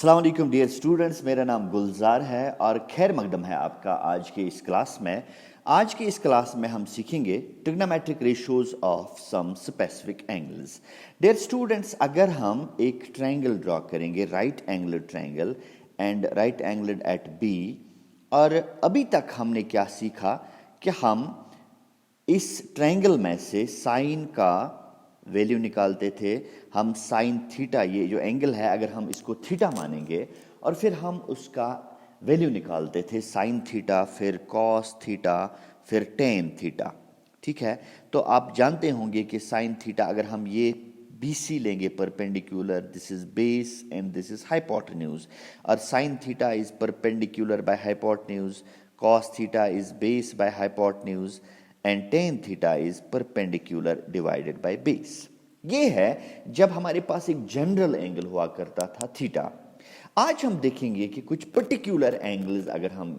अस्सलाम वालेकुम dear students, मेरा नाम गुलजार है और खैर मकदम है आपका आज के इस क्लास में। आज के इस क्लास में हम सीखेंगे trigonometric ratios of some specific angles. Dear students, अगर हम एक ट्रायंगल ड्रॉ करेंगे, right angle triangle and right angle at B, और अभी तक हमने क्या सीखा कि हम इस ट्रायंगल में से साइन का वैल्यू निकालते थे। हम साइन थीटा, ये जो एंगल है अगर हम इसको थीटा मानेंगे और फिर हम उसका वैल्यू निकालते थे, साइन थीटा, फिर कॉस थीटा, फिर टेन थीटा। ठीक है, तो आप जानते होंगे कि साइन थीटा अगर हम ये BC लेंगे perpendicular, this is base and this is hypotenuse, और sine theta is perpendicular by hypotenuse, cos theta is base by hypotenuse and tan theta is perpendicular divided by base. ये है जब हमारे पास एक जनरल एंगल हुआ करता था थीटा। आज हम देखेंगे कि कुछ पर्टिकुलर एंगल्स अगर हम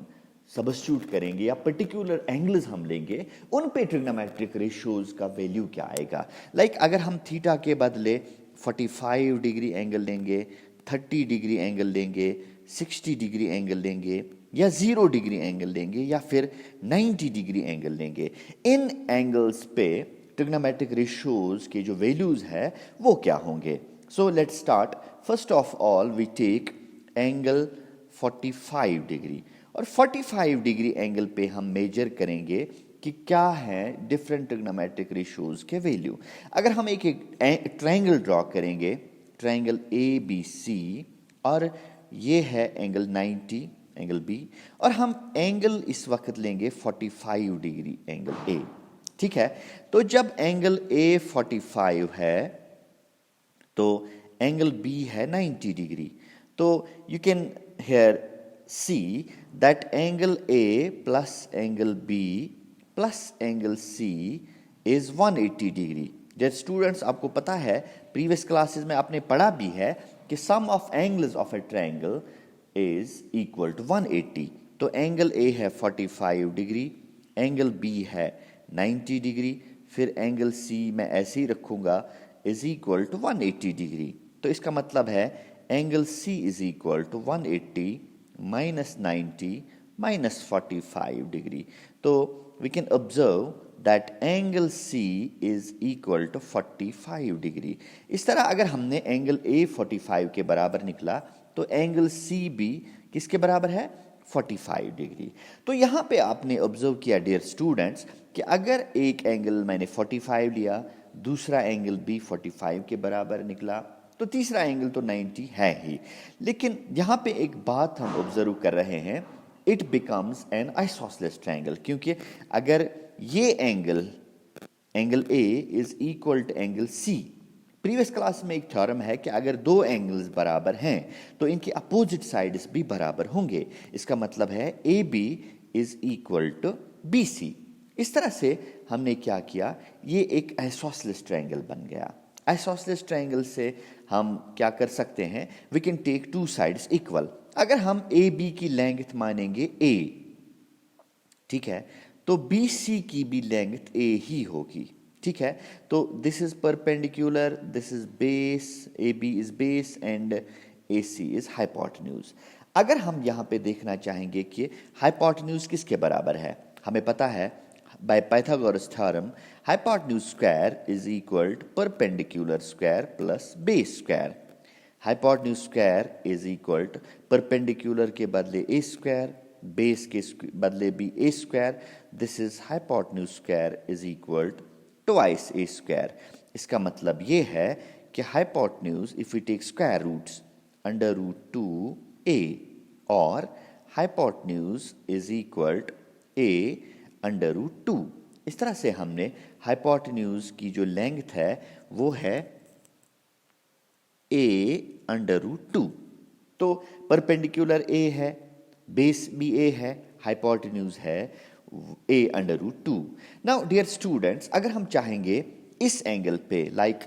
सब्स्टिट्यूट करेंगे या पर्टिकुलर एंगल्स हम लेंगे, उन पे ट्रिग्नोमेट्रिक रेशियोज का वैल्यू क्या आएगा। लाइक अगर हम थीटा के बदले 45 डिग्री एंगल लेंगे, 30 डिग्री एंगल लेंगे, 60 डिग्री एंगल लेंगे, या 0 डिग्री एंगल लेंगे, या फिर 90 डिग्री एंगल लेंगे, इन एंगल्स पे ट्रिग्नोमेट्रिक रेशियोज के जो वैल्यूज है वो क्या होंगे। So let's start. First of all we take angle 45 degree, और 45 डिग्री एंगल पे हम मेजर करेंगे कि क्या है डिफरेंट ट्रिग्नोमेट्रिक रेशियोज के वैल्यू। अगर हम एक ट्रायंगल ड्रॉ करेंगे, ट्रायंगल ABC, और ये है एंगल 90 एंगल B, और हम एंगल इस वक्त लेंगे 45 डिग्री एंगल A। ठीक है, तो जब एंगल A 45 है तो एंगल B है 90 डिग्री। तो you can hear see that angle A plus angle B plus angle C is 180 degree. जैसे स्टूडेंट्स आपको पता है, प्रीवियस क्लासेस में आपने पढ़ा भी है कि sum of angles of a triangle is equal to 180। तो एंगल A है 45 डिग्री, एंगल B है 90 डिग्री, फिर एंगल C मैं ऐसे ही रखूंगा इज इक्वल टू 180 डिग्री। तो इसका मतलब है angle C is equal to 180 minus 90 minus 45 degree. तो we can observe that angle C is equal to 45 degree. इस तरह अगर हमने एंगल A 45 के बराबर निकला तो एंगल C भी किसके बराबर है, 45 डिग्री। तो यहाँ पे आपने ऑब्जर्व किया डियर स्टूडेंट्स कि अगर एक एंगल मैंने 45 लिया, दूसरा एंगल भी 45 के बराबर निकला, तो तीसरा एंगल तो 90 है ही। लेकिन यहाँ पे एक बात हम ऑब्जर्व कर रहे हैं, it becomes an isosceles triangle, क्योंकि अगर ये angle A is equal to angle C, previous class में एक थ्योरम है कि अगर दो एंगल्स बराबर हैं तो इनके अपोजिट साइड्स भी बराबर होंगे। इसका मतलब है AB is equal to BC। इस तरह से हमने क्या किया, ये एक आइसोसेलेस ट्रायंगल बन गया। आइसोसेलेस ट्रायंगल से हम क्या कर सकते हैं, we can take two sides equal. अगर हम AB की लेंथ मानेंगे A, ठीक है, तो BC की भी लेंथ A ही होगी। ठीक है, तो this is perpendicular, this is base, AB is base and AC is hypotenuse. अगर हम यहाँ पे देखना चाहेंगे कि हाइपोटेन्यूज किसके बराबर है, हमें पता है by Pythagoras theorem hypotenuse square is equal to perpendicular square plus base square. Hypotenuse square is equal to perpendicular के बदले A स्क्वायर, बेस के बदले भी A square. This is hypotenuse square is equal to twice A square. इसका मतलब ये है कि hypotenuse if we take square roots under root 2A, और hypotenuse is equal to A under root 2। इस तरह से हमने हाइपोटेन्यूज की जो लेंथ है वो है A अंडर रूट 2। तो परपेंडिकुलर A है, बेस भी A है, हाइपोटेन्यूज है A under root 2। Now dear students, अगर हम चाहेंगे इस एंगल पे लाइक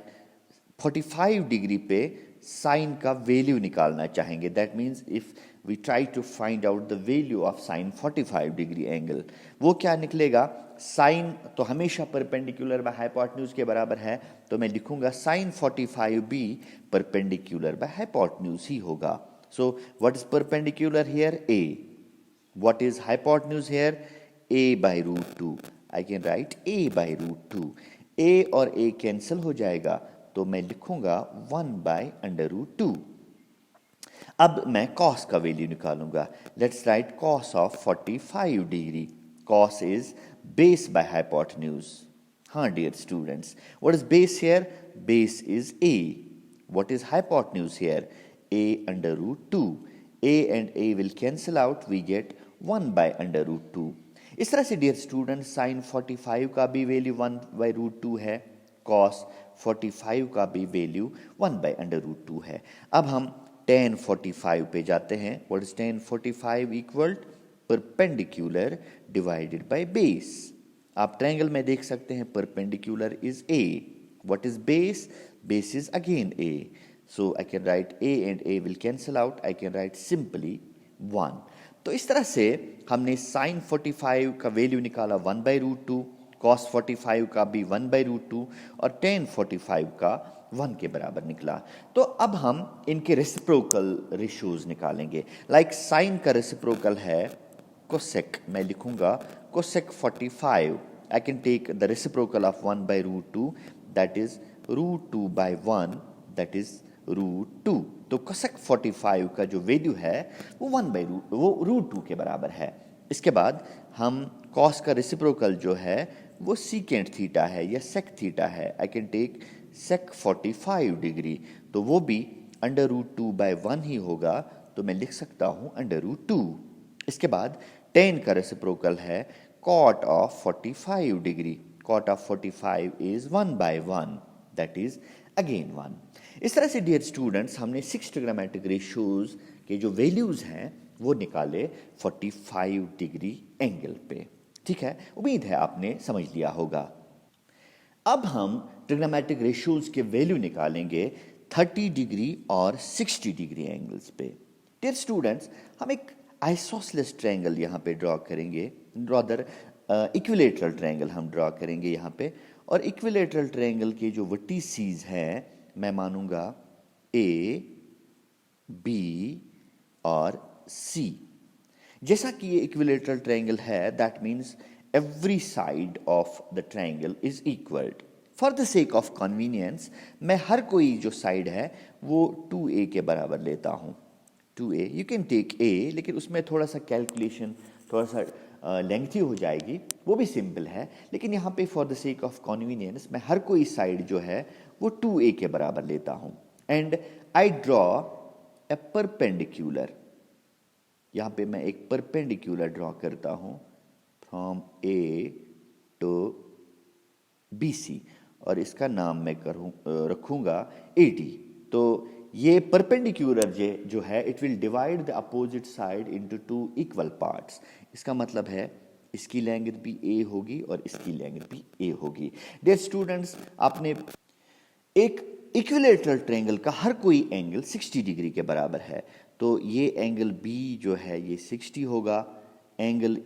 45 डिग्री पे साइन का वैल्यू निकालना चाहेंगे, that means if we try to find out the value of sine 45 degree angle, वो क्या निकलेगा, साइन तो हमेशा परपेंडिकुलर बाय हाइपोटेन्यूज के बराबर है, तो मैं लिखूंगा साइन 45 भी परपेंडिकुलर बाय हाइपोटेन्यूज ही होगा। So what is perpendicular here? A. What is hypotenuse here? A by root 2. I can write A by root 2. A और A कैंसिल हो जाएगा तो मैं लिखूंगा 1 by under root 2. अब मैं cos का वैल्यू निकालूंगा. Let's write cos of 45 degree. Cos is base by hypotenuse. हाँ dear students. What is base here? Base is A. What is hypotenuse here? A under root 2. A and A will cancel out. We get 1 by under root 2. इस तरह से dear student sin 45 का भी value 1 by root 2 है, cos 45 का भी value 1 by under root 2 है. अब हम tan 45 पे जाते हैं. What is tan 45 equal? Perpendicular divided by base. आप ट्रायंगल में देख सकते हैं perpendicular is A. What is base? Base is again A. So I can write A and A will cancel out. I can write simply 1. तो इस तरह से हमने sin 45 का वैल्यू निकाला 1 by root 2, cos 45 का भी 1 by root 2 और tan 45 का 1 के बराबर निकला. तो अब हम इनके रेसिप्रोकल रेशियोज निकालेंगे. लाइक sin का रेसिप्रोकल है cosec. मैं लिखूंगा cosec 45. I can take the reciprocal of 1 by root 2, that is root 2 by 1, that is root 2. तो cosec 45 का जो वैल्यू है वो 1 by root 2 के बराबर है. इसके बाद हम cos का रेसिप्रोकल जो है वो secant थीटा है या sec थीटा है. I can take sec 45 degree, तो वो भी अंडर रूट 2 by 1 ही होगा, तो मैं लिख सकता हूँ अंडर रूट 2. इसके बाद tan का रेसिप्रोकल है cot of 45 degree. Cot of 45 is 1 by 1, that is again 1. इस तरह से डियर स्टूडेंट्स हमने 6 ट्रिग्नोमेट्रिक रेशियोज के जो वैल्यूज हैं वो निकाले 45 डिग्री एंगल पे. ठीक है, उम्मीद है आपने समझ लिया होगा. अब हम ट्रिग्नोमेट्रिक रेशियोज के वैल्यू निकालेंगे 30 डिग्री और 60 डिग्री एंगल्स पे. डियर स्टूडेंट्स, हम एक आइसोसेलेस ट्रायंगल यहाँ पे ड्रॉ करेंगे. रादर इक्विलेटरल ट्रायंगल हम ड्रॉ करेंगे यहाँ पे. और इक्विलेटरल ट्रायंगल के जो वर्टिसेस हैं मैं मानूंगा A, B और C. जैसा कि ये इक्विलेटरल ट्रायंगल है, that means every side of the triangle is equal. For the sake of convenience मैं हर कोई जो साइड है वो 2A के बराबर लेता हूँ. 2A, you can take A, लेकिन उसमें थोड़ा सा कैलकुलेशन थोड़ा सा लेंथी हो जाएगी, वो भी सिंपल है. लेकिन यहाँ पे for the sake of convenience मैं हर कोई साइड जो है वो 2A के बराबर लेता हूँ. And I draw a perpendicular. यहाँ पे मैं एक परपेंडिकुलर ड्रॉ करता हूँ फ्रॉम A टू BC और इसका नाम मैं रखूँगा AD. तो ये परपेंडिकुलर जो है it will divide the opposite side into 2 equal parts. इसका मतलब है इसकी लेंथ भी A होगी और इसकी लेंथ भी A होगी. डियर स्टूडेंट्स, आपने एक इक्विलेटरल ट्रायंगल का हर कोई एंगल 60 डिग्री के बराबर है, तो ये एंगल B जो है ये 60 होगा, एंगल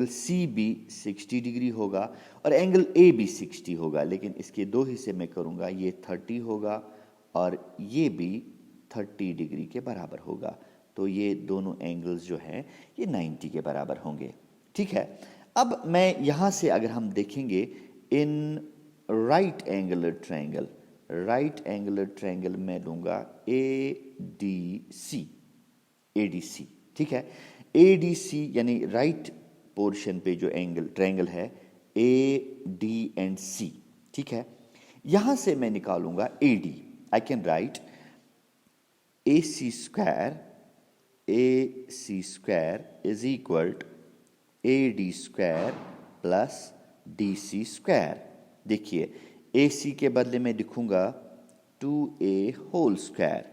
C भी 60 डिग्री होगा और एंगल A भी 60 होगा. लेकिन इसके दो हिस्से में करूँगा, ये 30 होगा और ये भी 30 डिग्री के बराबर होगा. तो ये दोनों एंगल्स जो हैं ये 90 के बराबर होंगे. ठीक है, अब मैं यहाँ से अगर हम देखेंगे इन राइट एंगुलर ट्रायंगल मैं लूँगा ADC. ठीक है, ADC यानी राइट पोर्शन पे जो ट्रायंगल है AD एंड C. ठीक है, यहाँ से मैं निकालूंगा AD. I can write AC square is equal to AD square plus DC square. देखिए AC के बदले में लिखूंगा 2A whole square.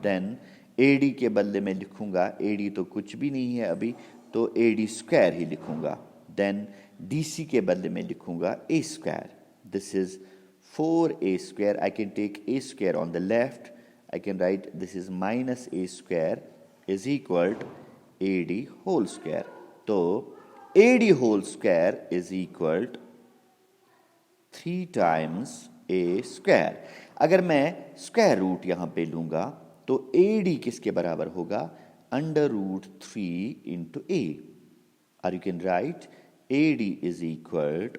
Then AD के बदले में लिखूंगा, AD तो कुछ भी नहीं है अभी, तो AD square ही लिखूंगा. Then DC के बदले में लिखूंगा A square. This is 4A square. I can take A square on the left. I can write this is minus A square is equal to AD whole square. तो AD whole square is equal to 3 times A square. अगर मैं square root यहाँ पे लूँगा तो AD किसके बराबर होगा? अंडर रूट 3 इंटू ए, और you can write AD is equal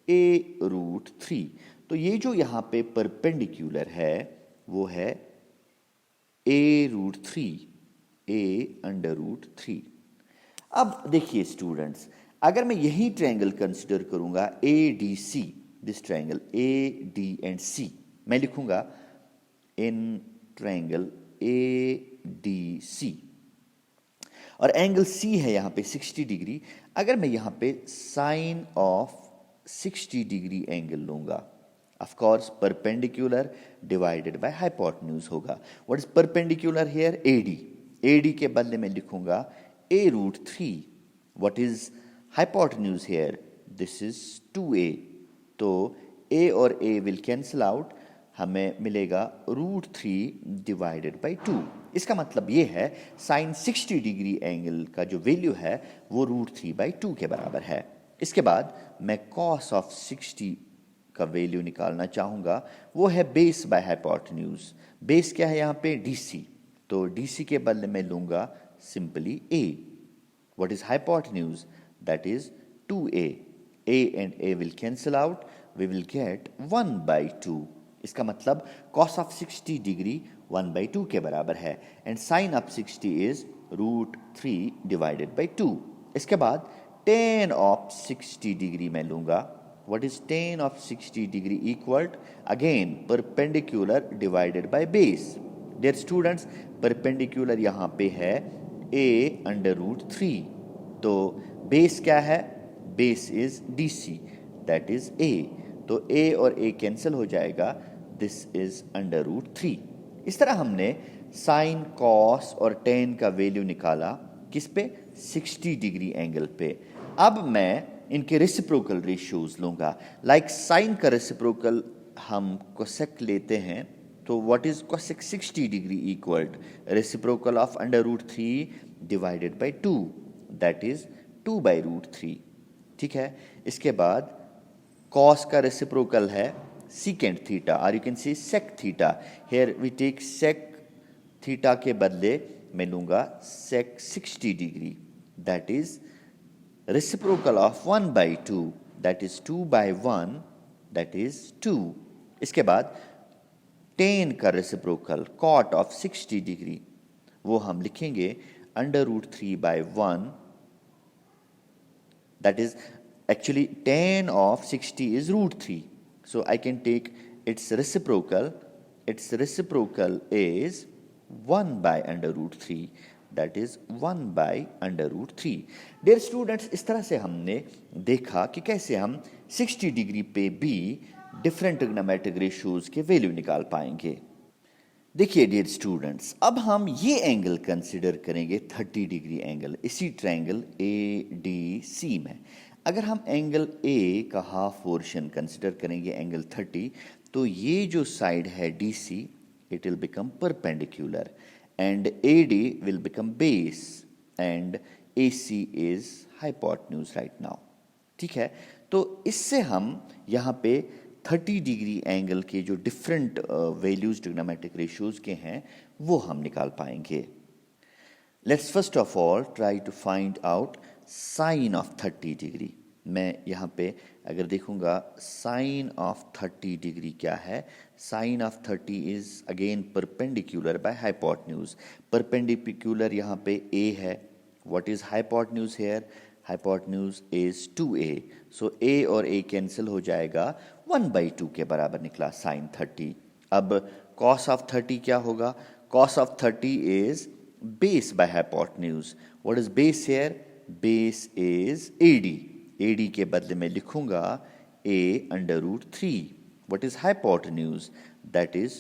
A root 3। तो ये जो यहाँ पे परपेंडिकुलर है वो है A root 3, A under root 3। अब देखिए स्टूडेंट्स, अगर मैं यही ट्रायंगल कंसिडर करूंगा ADC, this triangle AD and C, मैं लिखूंगा इन ट्रायंगल ADC, और एंगल C है यहाँ पे 60 डिग्री। अगर मैं यहाँ पे साइन ऑफ 60 डिग्री एंगल लूंगा, of course perpendicular divided by hypotenuse होगा। What is perpendicular here? AD के बदले में लिखूंगा A root 3। What is hypotenuse here? This is 2A। तो A और A विल कैंसल आउट, हमें मिलेगा रूट 3 डिवाइडेड बाई 2। इसका मतलब ये है साइन 60 डिग्री एंगल का जो वैल्यू है वो रूट 3/2 के बराबर है। इसके बाद मैं कॉस ऑफ 60 का वैल्यू निकालना चाहूँगा, वो है बेस बाय हाइपोटेन्यूज। बेस क्या है यहाँ पे? DC। तो DC के बदले में लूँगा simply A। What is hypotenuse? That is 2A। A and A will cancel out, we will get 1/2। इसका मतलब cos ऑफ 60 डिग्री 1/2 के बराबर है, and sine of 60 is root 3 divided by 2। इसके बाद tan ऑफ 60 डिग्री मैं लूंगा। What is tan of 60 degree? Equal again perpendicular divided by base. Dear students, perpendicular यहाँ पे है A अंडर रूट 3। तो बेस क्या है? Base is DC, that is A। तो A और A कैंसिल हो जाएगा, दिस इज अंडर रूट 3। इस तरह हमने साइन, कॉस और टेन का वैल्यू निकाला किस पे? 60 डिग्री एंगल पे। अब मैं इनके रेसिप्रोकल रेशियोज लूंगा। लाइक साइन का रेसिप्रोकल हम कोसेक लेते हैं, तो what is cosec 60 degree? Equal reciprocal of under root 3 divided by 2, that is 2/√3। ठीक है। इसके बाद cos का रेसिप्रोकल है secant थीटा, और you can see sec theta. Here we take sec theta के बदले मैं लूंगा sec 60 degree, that is reciprocal of 1/2, that is 2/1, that is 2। इसके बाद tan का रेसिप्रोकल cot ऑफ 60 डिग्री, वो हम लिखेंगे under root 3/1, that is actually tan of 60 is root 3, so I can take its reciprocal is 1/√3, that is 1/√3। dear students, इस तरह से हमने देखा कि कैसे हम 60 डिग्री पे भी डिफरेंट ट्रिग्नोमेट्रिक रेशियोज के वैल्यू निकाल पाएंगे। देखिए डियर स्टूडेंट्स, अब हम ये एंगल कंसिडर करेंगे 30 डिग्री एंगल इसी ट्रायंगल ADC में। अगर हम एंगल A का हाफ पोर्शन कंसिडर करेंगे एंगल 30, तो ये जो साइड है DC, it will become perpendicular and AD will become base and AC is hypotenuse right now. ठीक है। तो इससे हम यहाँ पे 30 डिग्री एंगल के जो डिफरेंट वैल्यूज ट्रिग्नोमेट्रिक रेशियोज के हैं वो हम निकाल पाएंगे। Let's first of all try to find out sine of 30 degree. मैं यहाँ पे अगर देखूंगा साइन ऑफ 30 डिग्री क्या है? Sine of 30 is again perpendicular by hypotenuse. Perpendicular यहाँ पे A है। What is hypotenuse here? Hypotenuse is 2A, so A और A कैंसिल हो जाएगा, 1/2 के बराबर निकला साइन 30। अब cos ऑफ 30 क्या होगा? cos of 30 is base by hypotenuse. What is base here? Base is AD के बदले में लिखूंगा A under root 3। What is hypotenuse? That is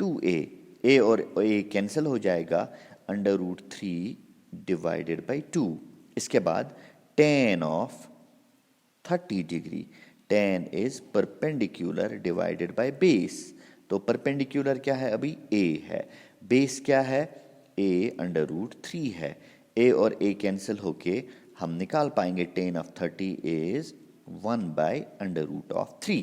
2A। A और A कैंसिल हो जाएगा, अंडर रूट 3 डिवाइडेड बाई 2। इसके बाद tan of 30 degree, tan is perpendicular divided by base. तो परपेंडिकुलर क्या है? अभी A है। बेस क्या है? A अंडर रूट 3 है। A और A कैंसिल होके हम निकाल पाएंगे tan ऑफ 30 इज 1/√3।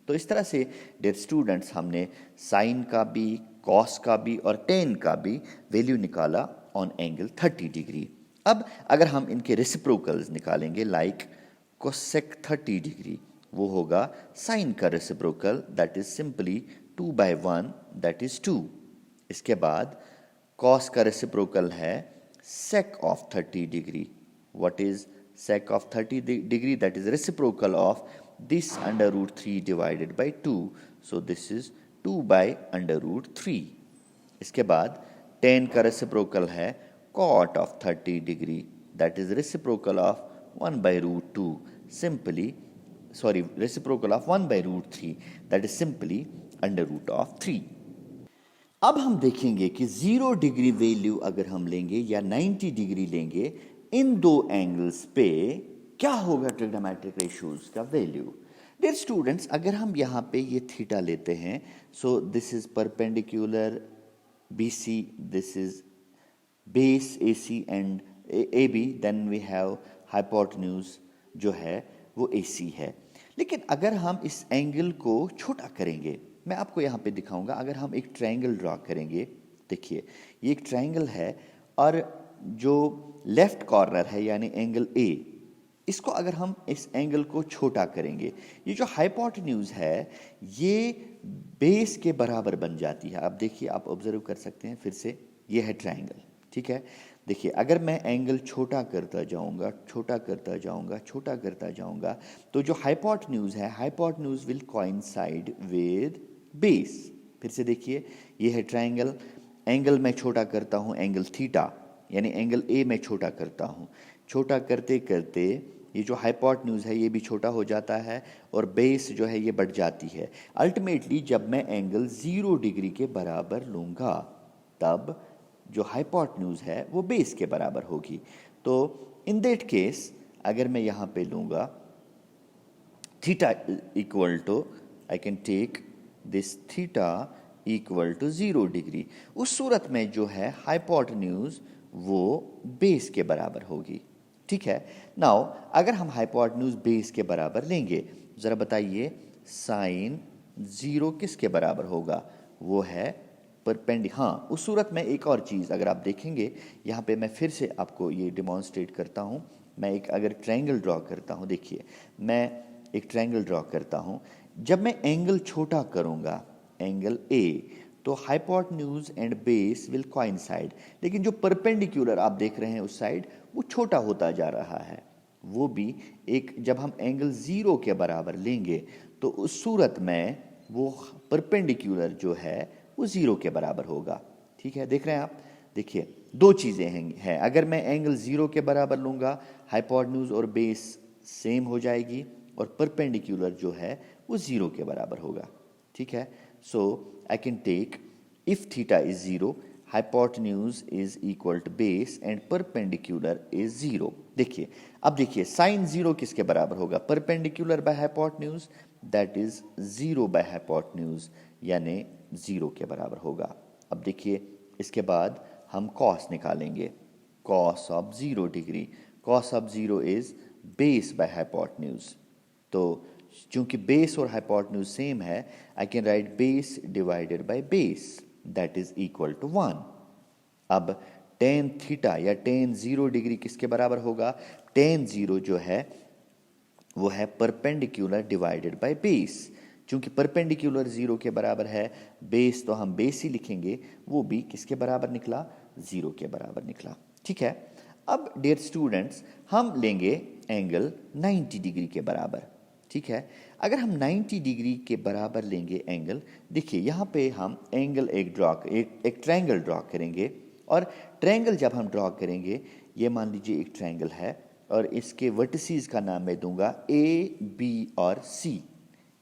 तो इस तरह से डियर स्टूडेंट्स हमने साइन का भी, कॉस का भी और टेन का भी वैल्यू निकाला ऑन एंगल 30 डिग्री। अब अगर हम इनके रेसिप्रोकल्स निकालेंगे लाइक कोसेक 30 डिग्री, वो होगा साइन का reciprocal that is simply 2/1 that is 2। इसके बाद कॉस का रेसिप्रोकल है sec of 30 degree. What is sec of 30 degree? That is reciprocal of this √3 divided by 2, so this is 2/√3। इसके बाद टेन का रेसिप्रोकल है cot of 30 degree, that is reciprocal of 1/√2, simply reciprocal of 1/√3, that is simply √3। अब हम देखेंगे कि 0 degree value अगर हम लेंगे या 90 डिग्री लेंगे, इन दो एंगल्स पे क्या होगा ट्रिग्नोमेट्रिक रेशियोज का वैल्यू। डियर स्टूडेंट्स, अगर हम यहाँ पे ये थीटा लेते हैं, so this is perpendicular BC, this is base AC and AB, then we have hypotenuse जो है वो AC है। लेकिन अगर हम इस एंगल को छोटा करेंगे, मैं आपको यहाँ पे दिखाऊंगा, अगर हम एक ट्रायंगल ड्रॉ करेंगे, देखिए ये एक ट्रायंगल है और जो लेफ्ट कॉर्नर है यानी एंगल A, इसको अगर हम इस एंगल को छोटा करेंगे, ये जो हाइपोटेन्यूज है ये बेस के बराबर बन जाती है। आप देखिए, आप ऑब्जर्व कर सकते हैं फिर से, ये है ट्रायंगल, ठीक है। देखिए अगर मैं एंगल छोटा करता जाऊंगा, छोटा करता जाऊंगा, छोटा करता जाऊंगा, तो जो हाइपोटेन्यूज है, hypotenuse will coincide with base. फिर से देखिए, ये है ट्रायंगल, एंगल मैं छोटा करता हूं, एंगल थीटा यानी एंगल A मैं छोटा करता हूं, छोटा करते करते ये जो हाइपोटेन्यूज है ये भी छोटा हो जाता है और बेस जो है ये बढ़ जाती है। अल्टीमेटली जब मैं एंगल 0 डिग्री के बराबर लूंगा, तब जो हाइपोटेन्यूज है वो बेस के बराबर होगी। तो इन दैट केस अगर मैं यहाँ पे लूंगा theta equal to, I can take this theta equal to 0 degree, उस सूरत में जो है हाइपोटेन्यूज वो बेस के बराबर होगी, ठीक है। नाउ अगर हम हाइपोटेन्यूज बेस के बराबर लेंगे, जरा बताइए साइन 0 किसके बराबर होगा? वो है हाँ, उस सूरत में एक और चीज़ अगर आप देखेंगे, यहाँ पे मैं फिर से आपको ये डिमॉन्स्ट्रेट करता हूँ। मैं एक अगर ट्रायंगल ड्रॉ करता हूँ, देखिए मैं एक ट्रायंगल ड्रॉ करता हूँ, जब मैं एंगल छोटा करूँगा, एंगल A, तो hypotenuse and base will coincide, लेकिन जो परपेंडिकुलर आप देख रहे हैं उस साइड वो छोटा होता जा रहा है, वो भी एक, जब हम एंगल 0 के बराबर लेंगे तो उस सूरत में वो परपेंडिकुलर जो है वो 0 के बराबर होगा, ठीक है। देख रहे हैं आप, देखिए दो चीज़ें हैं, अगर मैं एंगल 0 के बराबर लूँगा हाइपोटेन्यूज और बेस सेम हो जाएगी और परपेंडिकुलर जो है वो 0 के बराबर होगा, ठीक है। सो I can take, if theta is 0, hypotenuse is equal to base and perpendicular is 0। देखिए, अब देखिए साइन 0 किसके बराबर होगा? Perpendicular by hypotenuse, that is 0 by hypotenuse यानी 0 के बराबर होगा। अब देखिए इसके बाद हम कॉस निकालेंगे, cos of 0 degree, cos of 0 is base by hypotenuse, तो चूंकि बेस और हाइपोटेन्यूज सेम है, I can write base divided by base, that is equal to 1। अब टेन थीटा या टेन 0 डिग्री किसके बराबर होगा? टेन 0 जो है वो है परपेंडिकुलर डिवाइडेड बाय बेस, चूंकि परपेंडिकुलर 0 के बराबर है, बेस तो हम बेस ही लिखेंगे, वो भी किसके बराबर निकला? 0 के बराबर निकला, ठीक है। अब डियर स्टूडेंट्स, हम लेंगे एंगल 90 डिग्री के बराबर, ठीक है। अगर हम 90 डिग्री के बराबर लेंगे एंगल, देखिए यहाँ पे हम एंगल एक ट्रायंगल ड्रॉ करेंगे, और ट्रायंगल जब हम ड्रॉ करेंगे, ये मान लीजिए एक ट्रायंगल है और इसके वर्टिसेस का नाम मैं दूंगा A, B और C।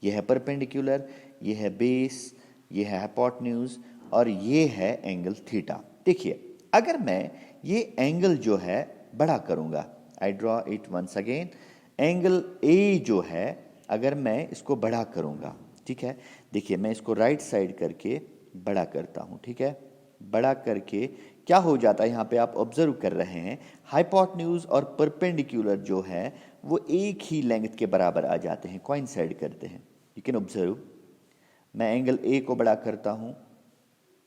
ये है परपेंडिकुलर, ये है बेस, ये है हाइपोटेन्यूज और ये है एंगल थीटा। देखिए अगर मैं ये एंगल जो है बड़ा करूंगा, I draw it once again, angle A जो है अगर मैं इसको बड़ा करूंगा, ठीक है, देखिए मैं इसको राइट साइड करके बड़ा करता हूं, ठीक है। बड़ा करके क्या हो जाता है, यहाँ पे आप ऑब्जर्व कर रहे हैं हाइपोटेन्यूज और परपेंडिकुलर जो है वो एक ही लेंथ के बराबर आ जाते हैं, कोइंसाइड करते हैं। यू कैन ऑब्जर्व, मैं एंगल A को बड़ा करता हूं,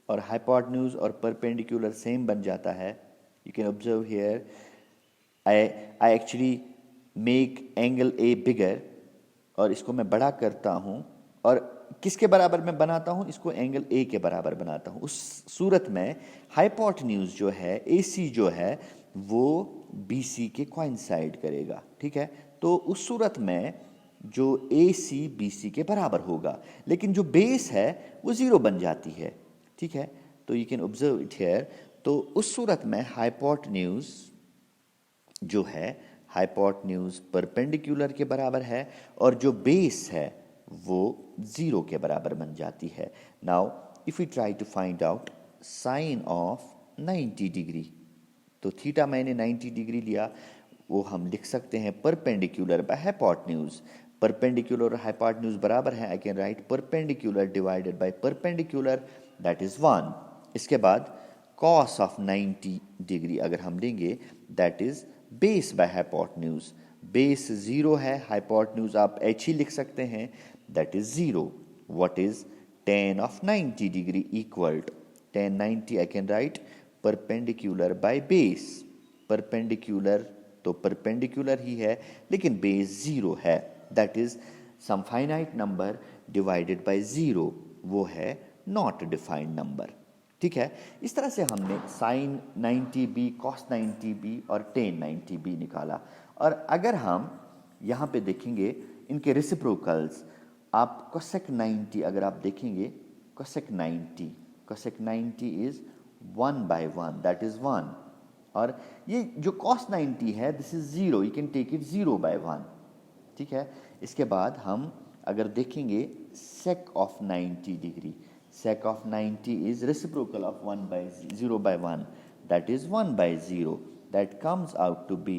और हाइपोटेन्यूज और परपेंडिकुलर सेम बन जाता है। You can observe here I actually make angle a bigger, और इसको मैं बड़ा करता हूँ और किसके बराबर मैं बनाता हूँ, इसको एंगल ए के बराबर बनाता हूँ। उस सूरत में हाइपोटेन्यूज जो है, AC जो है, वो BC के कोइंसाइड करेगा, ठीक है। तो उस सूरत में जो AC BC के बराबर होगा, लेकिन जो बेस है वो 0 बन जाती है, ठीक है। तो you can observe it here. तो उस सूरत में हाइपोटेन्यूज जो है, हाइपोटेन्यूज परपेंडिकुलर के बराबर है और जो बेस है वो 0 के बराबर बन जाती है। Now if we try to find out sine of 90 degree, तो थीटा मैंने 90 डिग्री लिया, वो हम लिख सकते हैं परपेंडिकुलर बाय हाइपोटेन्यूज। परपेंडिकुलर और हाइपोटेन्यूज बराबर है, I can write perpendicular divided by perpendicular, that is 1। इसके बाद cos ऑफ 90 डिग्री अगर हम लेंगे, that is base by hypotenuse. Base 0 है, हाइपोटेन्यूज आप h ही लिख सकते हैं, that is 0। What is tan of 90 degree equal to tan 90, I can write perpendicular by base. Perpendicular तो परपेंडिकुलर ही है, लेकिन बेस 0 है, that is some finite number divided by 0, वो है नॉट डिफाइंड नंबर, ठीक है। इस तरह से हमने साइन 90b, cos 90b और tan 90b निकाला। और अगर हम यहाँ पे देखेंगे इनके रेसिप्रोकल्स, आप cosec 90 अगर आप देखेंगे, cosec 90 इज 1/1, दैट इज 1। और ये जो cos 90 है, this is 0, you can take it 0/1, ठीक है। इसके बाद हम अगर देखेंगे sec of 90 degree, sec of 90 is reciprocal of 0/1, that is 1/0, that comes out to be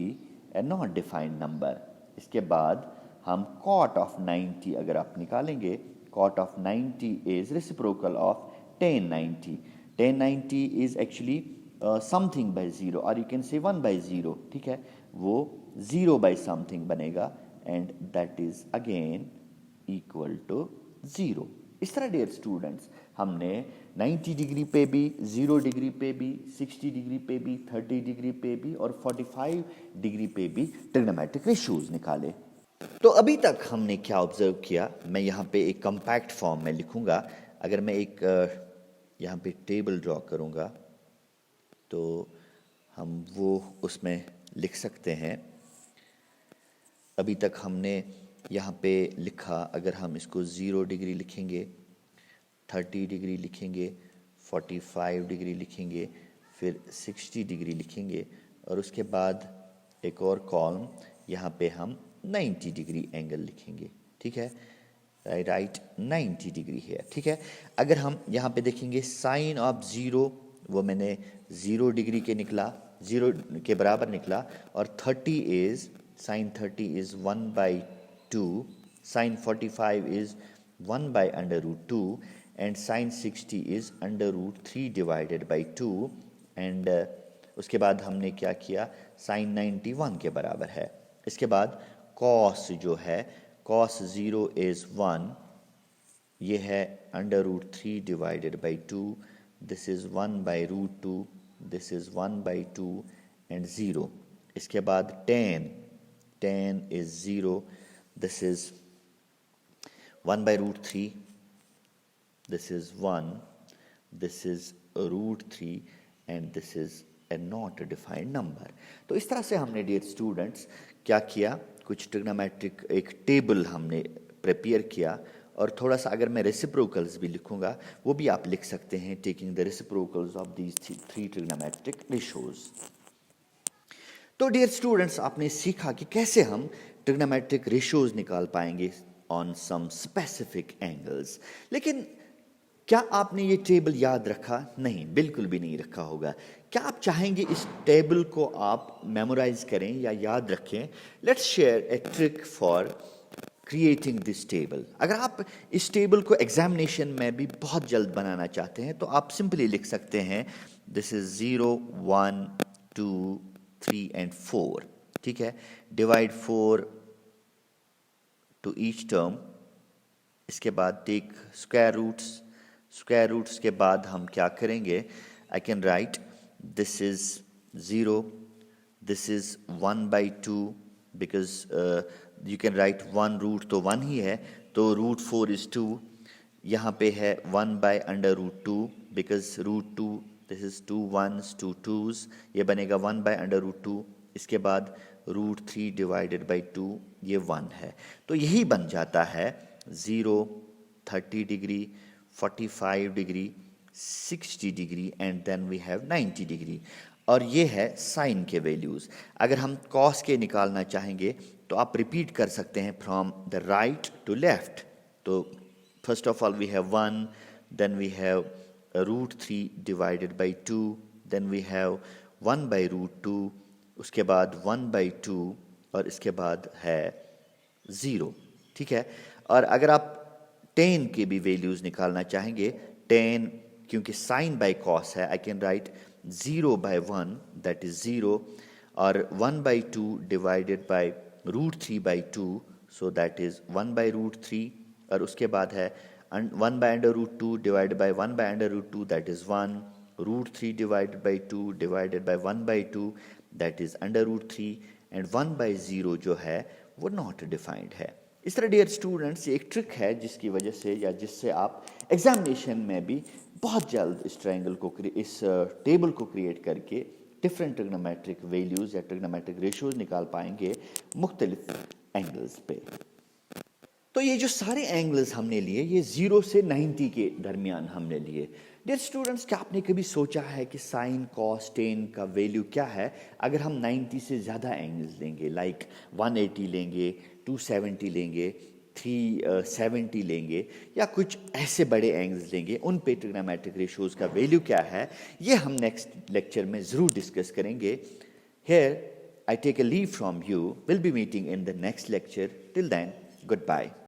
a not defined number। इसके बाद हम cot of 90 अगर आप निकालेंगे, cot of 90 is reciprocal of tan 90। tan 90 is actually something by 0, or you can say 1/0, ठीक है, वो 0 by something बनेगा, and that is again equal to 0। इस तरह डियर स्टूडेंट्स हमने 90 डिग्री पे भी, 0 डिग्री पे भी, 60 डिग्री पे भी, 30 डिग्री पे भी और 45 डिग्री पे भी ट्रिग्नोमेट्रिक रेशियोज निकाले। तो अभी तक हमने क्या ऑब्जर्व किया, मैं यहाँ पे एक कम्पैक्ट फॉर्म में लिखूंगा। अगर मैं एक यहाँ पे टेबल ड्रॉ करूँगा तो हम वो उसमें लिख सकते हैं। अभी तक हमने यहाँ पे लिखा, अगर हम इसको 0 डिग्री लिखेंगे, 30 डिग्री लिखेंगे, 45 डिग्री लिखेंगे, फिर 60 डिग्री लिखेंगे, और उसके बाद एक और कॉलम यहाँ पे हम 90 डिग्री एंगल लिखेंगे, ठीक है। आई राइट 90 डिग्री है, ठीक है। अगर हम यहाँ पे देखेंगे साइन ऑफ 0, वो मैंने 0 डिग्री के निकला, 0 के बराबर निकला, और 30 is sin 30 is 1/2, sin 45 is 1/√2, and sin 60 is √3 divided by 2, and उसके बाद हमने क्या किया, sin 91 के बराबर है। इसके बाद cos जो है, cos 0 is 1, ये है √3 divided by 2, this is 1/√2, this is 1/2 and 0। इसके बाद tan is 0, this is 1/√3, this is 1, this is √3 and this is a not defined number। तो इस तरह से हमने डियर स्टूडेंट्स क्या किया, कुछ ट्रिग्नोमेट्रिक एक टेबल हमने प्रिपेयर किया, और थोड़ा सा अगर मैं रेसिप्रोकल्स भी लिखूंगा वो भी आप लिख सकते हैं, taking the reciprocals of these 3 trigonometric ratios. तो डियर स्टूडेंट्स आपने सीखा कि कैसे हम ट्रिग्नोमेट्रिक रेशियोज निकाल पाएंगे ऑन सम स्पेसिफिक एंगल्स। लेकिन क्या आपने ये टेबल याद रखा? नहीं, बिल्कुल भी नहीं रखा होगा। क्या आप चाहेंगे इस टेबल को आप मेमोराइज करें या याद रखें? Let's share a trick for creating this table. अगर आप इस टेबल को एग्जामिनेशन में भी बहुत जल्द बनाना चाहते हैं तो आप सिंपली लिख सकते हैं, दिस इज 0, 1, 2, 3 and 4, ठीक है। डिवाइड 4 टू ईच टर्म, इसके बाद take square roots, square roots के बाद हम क्या करेंगे, I can write this is 0, this is 1/2 because you can write 1 root तो 1 ही है, तो √4 इज 2, यहाँ पे है 1/√2 because √2, this is 2 1s 2 2s, ये बनेगा 1/√2, इसके बाद √3 डिवाइडेड बाई 2, ये 1 है। तो यही बन जाता है 0, 30 degree, 45 degree, 60 degree and then we have 90 degree. और ये है साइन के वैल्यूज़। अगर हम कॉस के निकालना चाहेंगे तो आप रिपीट कर सकते हैं from the right to left. तो first of all we have 1, then we have √3 divided by 2, then we have 1/√2, उसके बाद 1/2 और इसके बाद है 0। ठीक है। और अगर आप tan के भी वैल्यूज़ निकालना चाहेंगे, tan क्योंकि साइन बाई कॉस है, I can right 0/1 that is 0 और 1/2 divided by √3/2 so that is 1/√3 और उसके बाद है 1/√2 divided by 1/√2 that is 1, √3 divided by 2 divided by 1/2 that is √3 and 1/0 जो है वो नॉट डिफाइंड है। इस तरह डियर स्टूडेंट्स ये एक ट्रिक है जिसकी वजह से या जिससे आप एग्जामिनेशन में भी बहुत जल्द इस ट्रायंगल को इस टेबल को क्रिएट करके डिफरेंट ट्रिग्नोमेट्रिक वैल्यूज़ या ट्रिग्नोमेट्रिक रेशियोज निकाल पाएंगे मुख्तलिफ एंगल्स पे। तो ये जो सारे एंगल्स हमने लिए ये 0 से 90 के दरमियान हमने लिए। डियर स्टूडेंट्स, क्या आपने कभी सोचा है कि साइन कॉस टेन का वैल्यू क्या है अगर हम 90 से ज़्यादा एंगल्स लेंगे, लाइक 180 लेंगे, 270 लेंगे, 370 लेंगे या कुछ ऐसे बड़े एंगल्स लेंगे, उन पे ट्रिग्नोमेट्रिक रेशियोज का वैल्यू क्या है, ये हम नेक्स्ट लेक्चर में ज़रूर डिस्कस करेंगे। Here I take a leave from you. We'll be meeting in the next lecture. Till then, goodbye.